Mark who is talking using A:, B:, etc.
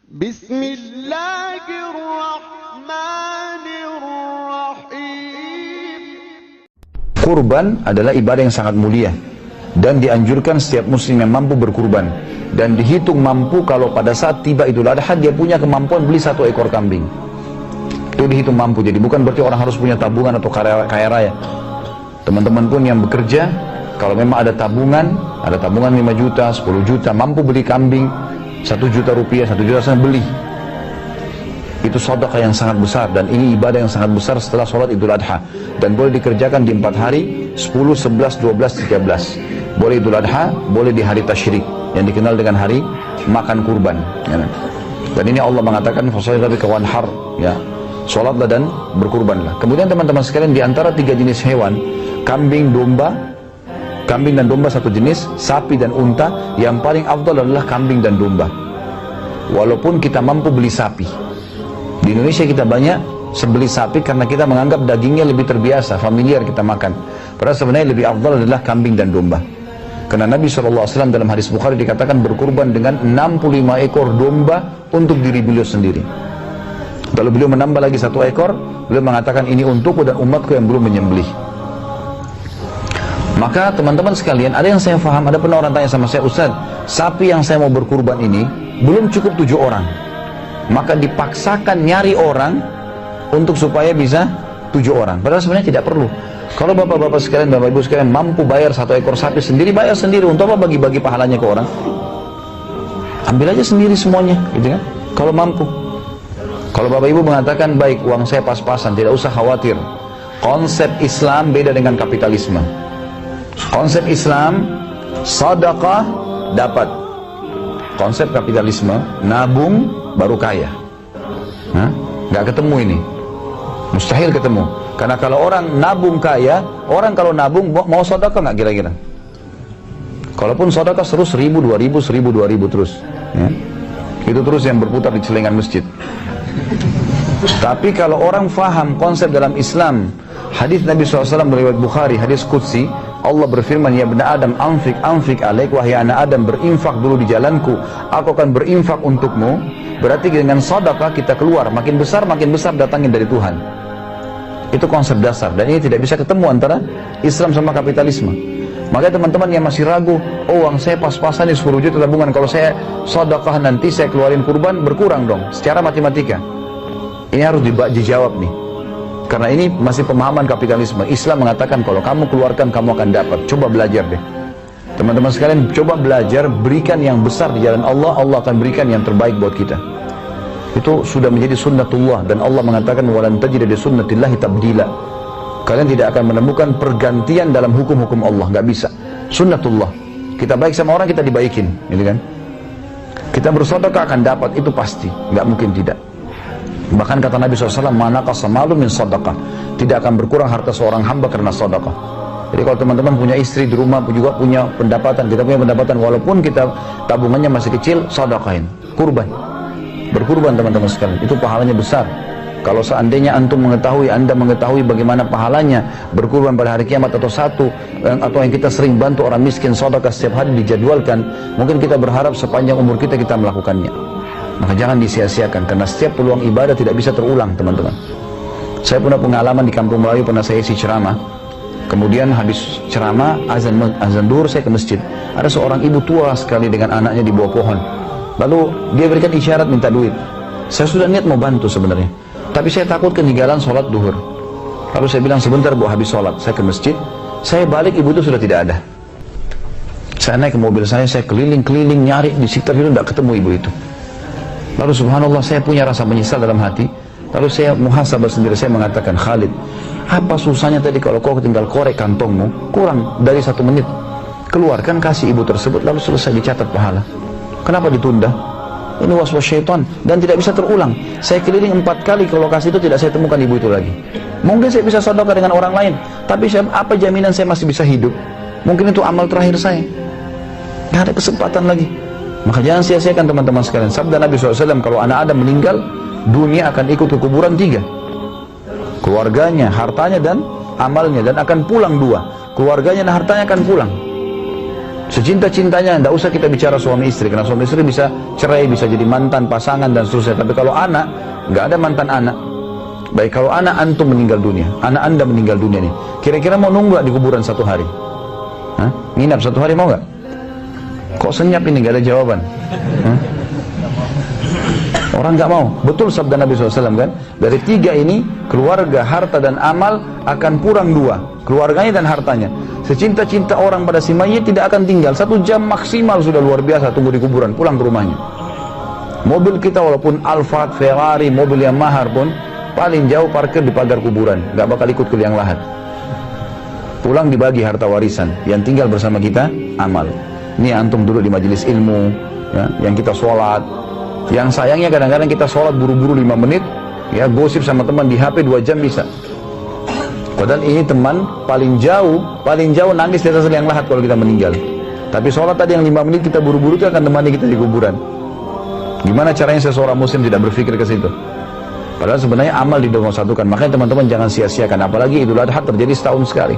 A: Bismillahirrahmanirrahim.
B: Kurban adalah ibadah yang sangat mulia dan dianjurkan setiap muslim yang mampu berkurban, dan dihitung mampu kalau pada saat tiba Idul Adha dia punya kemampuan beli 1 ekor kambing. Itu dihitung mampu, jadi bukan berarti orang harus punya tabungan atau kaya raya. Teman-teman pun yang bekerja, kalau memang ada tabungan 5 juta, 10 juta, mampu beli kambing 1 juta rupiah, 1 juta saya beli. Itu sedekah yang sangat besar, dan ini ibadah yang sangat besar setelah sholat Idul Adha, dan boleh dikerjakan di 4 hari, 10, 11, 12, 13. Boleh Idul Adha, boleh di hari tasyrik yang dikenal dengan hari makan kurban, ya. Dan ini Allah mengatakan fasholli rabbika wanhar, ya, sholatlah dan berkurbanlah. Kemudian teman-teman sekalian, di antara 3 jenis hewan, kambing dan domba satu jenis, sapi dan unta, yang paling afdal adalah kambing dan domba. Walaupun kita mampu beli sapi, di Indonesia kita banyak sebeli sapi karena kita menganggap dagingnya lebih terbiasa, familiar kita makan. Padahal sebenarnya lebih afdal adalah kambing dan domba. Karena Nabi SAW dalam hadis Bukhari dikatakan berkurban dengan 65 ekor domba untuk diri beliau sendiri. Lalu beliau menambah lagi 1 ekor, beliau mengatakan ini untukku dan umatku yang belum menyembelih. Maka teman-teman sekalian, ada yang saya faham, ada pernah orang tanya sama saya, Ustaz, sapi yang saya mau berkurban ini belum cukup 7 orang. Maka dipaksakan nyari orang untuk supaya bisa 7 orang. Padahal sebenarnya tidak perlu. Kalau bapak-bapak sekalian, bapak ibu sekalian mampu bayar 1 ekor sapi sendiri, bayar sendiri. Untuk apa bagi-bagi pahalanya ke orang? Ambil aja sendiri semuanya, gitu kan? Kalau mampu. Kalau bapak ibu mengatakan, baik, uang saya pas-pasan, tidak usah khawatir. Konsep Islam beda dengan kapitalisme. Konsep Islam, sedekah dapat. Konsep kapitalisme, nabung baru kaya. Nggak ketemu ini, mustahil ketemu. Karena kalau orang nabung kaya, orang kalau nabung mau sedekah nggak kira-kira? Kalaupun sedekah terus 1.000, 2.000, 1.000, 2.000 terus, ya. Itu terus yang berputar di celengan masjid. Tapi kalau orang faham konsep dalam Islam, hadis Nabi SAW riwayat Bukhari, hadis Qudsi, Allah berfirman, ya bani Adam, anfik alaik, wahai anak Adam, berinfak dulu di jalanku, aku akan berinfak untukmu. Berarti dengan sedekah kita keluar, makin besar datangin dari Tuhan. Itu konsep dasar, dan ini tidak bisa ketemu antara Islam sama kapitalisme. Makanya teman-teman yang masih ragu, oh uang saya pas-pasan nih 10 juta tabungan, kalau saya sedekah nanti saya keluarin kurban, berkurang dong secara matematika. Ini harus dijawab nih, karena ini masih pemahaman kapitalisme. Islam mengatakan kalau kamu keluarkan kamu akan dapat. Coba belajar deh teman-teman sekalian, coba belajar, berikan yang besar di jalan Allah, Allah akan berikan yang terbaik buat kita. Itu sudah menjadi sunnatullah, dan Allah mengatakan walan tajida li sunnatillahi tabdila. Kalian tidak akan menemukan pergantian dalam hukum-hukum Allah, nggak bisa. Sunnatullah, kita baik sama orang kita dibaikin, gitu kan? Kita bersedekah akan dapat, itu pasti, nggak mungkin tidak. Bahkan kata Nabi SAW, manaqasa malun min sedekah, tidak akan berkurang harta seorang hamba karena sedekah. Jadi kalau teman-teman punya istri di rumah, juga punya pendapatan, kita punya pendapatan, walaupun kita tabungannya masih kecil, sedekahin, kurban, berkurban teman-teman sekalian, itu pahalanya besar. Kalau seandainya anda mengetahui bagaimana pahalanya berkurban pada hari kiamat, atau yang kita sering bantu orang miskin, sedekah setiap hari dijadwalkan, mungkin kita berharap sepanjang umur kita melakukannya. Maka jangan disia-siakan, karena setiap peluang ibadah tidak bisa terulang teman-teman. Saya punya pengalaman di Kampung Melayu, pernah saya isi ceramah. Kemudian habis ceramah, azan duhur, saya ke masjid. Ada seorang ibu tua sekali dengan anaknya di bawah pohon. Lalu dia berikan isyarat minta duit. Saya sudah niat mau bantu sebenarnya, tapi saya takut ketinggalan sholat duhur. Lalu saya bilang, sebentar bu, habis sholat saya ke masjid. Saya balik, ibu itu sudah tidak ada. Saya naik ke mobil saya keliling-keliling nyari di sekitar itu, tidak ketemu ibu itu. Lalu subhanallah, saya punya rasa menyesal dalam hati. Lalu saya muhasabah sendiri, saya mengatakan, Khalid, apa susahnya tadi kalau kau tinggal korek kantongmu, kurang dari 1 menit, keluarkan, kasih ibu tersebut, lalu selesai, dicatat pahala. Kenapa ditunda? Ini waswas syaitan, dan tidak bisa terulang. Saya keliling 4 kali ke lokasi itu, tidak saya temukan ibu itu lagi. Mungkin saya bisa sedekah dengan orang lain, tapi apa jaminan saya masih bisa hidup? Mungkin itu amal terakhir saya, nggak ada kesempatan lagi. Maka jangan sia-siakan teman-teman sekalian. Sabda Nabi SAW, kalau anak Adam meninggal, dunia akan ikut ke kuburan 3. Keluarganya, hartanya, dan amalnya, dan akan pulang 2. Keluarganya dan hartanya akan pulang. Secinta-cintanya, tidak usah kita bicara suami istri, karena suami istri bisa cerai, bisa jadi mantan, pasangan, dan seterusnya. Tapi kalau anak, nggak ada mantan anak. Baik, kalau anak antum meninggal dunia, anak anda meninggal dunia nih, kira-kira mau nunggu di kuburan 1 hari? Hah? Nginap 1 hari mau nggak? Kok senyap ini, nggak ada jawaban? Hah? Orang nggak mau. Betul sabda Nabi SAW kan? Dari 3 ini, keluarga, harta, dan amal akan kurang 2. Keluarganya dan hartanya. Secinta-cinta orang pada si mayit tidak akan tinggal. 1 jam maksimal sudah luar biasa tunggu di kuburan, pulang ke rumahnya. Mobil kita walaupun Alphard, Ferrari, mobil yang mahal pun, paling jauh parkir di pagar kuburan, nggak bakal ikut ke liang lahat. Pulang dibagi harta warisan, yang tinggal bersama kita amal. Ini antum duduk di majelis ilmu, ya, yang kita sholat. Yang sayangnya kadang-kadang kita sholat buru-buru 5 menit, ya, gosip sama teman di HP 2 jam bisa. Padahal ini teman paling jauh nangis di atas liang lahat kalau kita meninggal. Tapi sholat tadi yang 5 menit kita buru-buru itu akan temani kita di kuburan. Gimana caranya seseorang muslim tidak berpikir ke situ? Padahal sebenarnya amal dinomor satukan. Makanya teman-teman jangan sia-siakan. Apalagi Idul Adha terjadi setahun sekali.